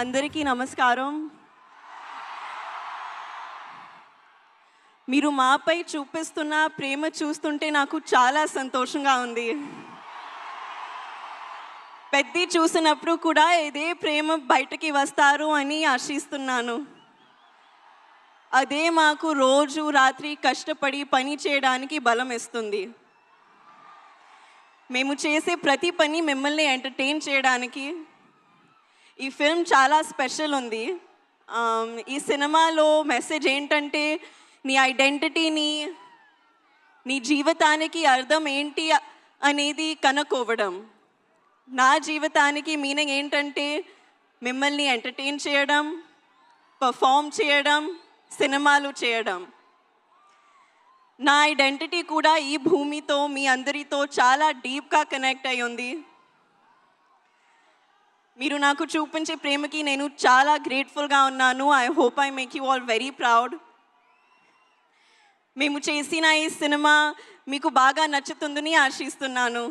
అందరికీ నమస్కారం. మీరు మాపై చూపిస్తున్న ప్రేమ చూస్తుంటే నాకు చాలా సంతోషంగా ఉంది. పెద్ది చూసినప్పుడు కూడా ఇదే ప్రేమ బయటకి వస్తారు అని ఆశిస్తున్నాను. అదే మాకు రోజు రాత్రి కష్టపడి పని చేయడానికి బలం ఇస్తుంది. మేము చేసే ప్రతి పని మిమ్మల్ని ఎంటర్టైన్ చేయడానికి. ఈ ఫిల్మ్ చాలా స్పెషల్ ఉంది. ఈ సినిమాలో మెసేజ్ ఏంటంటే నీ ఐడెంటిటీని, నీ జీవితానికి అర్థం ఏంటి అనేది కనుక్కోవడం. నా జీవితానికి మీనింగ్ ఏంటంటే మిమ్మల్ని ఎంటర్టైన్ చేయడం, పర్ఫామ్ చేయడం, సినిమాలు చేయడం. నా ఐడెంటిటీ కూడా ఈ భూమితో, మీ అందరితో చాలా డీప్గా కనెక్ట్ అయి ఉంది. మీరు నాకు చూపించే ప్రేమకి నేను చాలా గ్రేట్ఫుల్గా ఉన్నాను. I hope I make you all very proud. మేము చేసిన ఈ సినిమా మీకు బాగా నచ్చుతుందని ఆశిస్తున్నాను.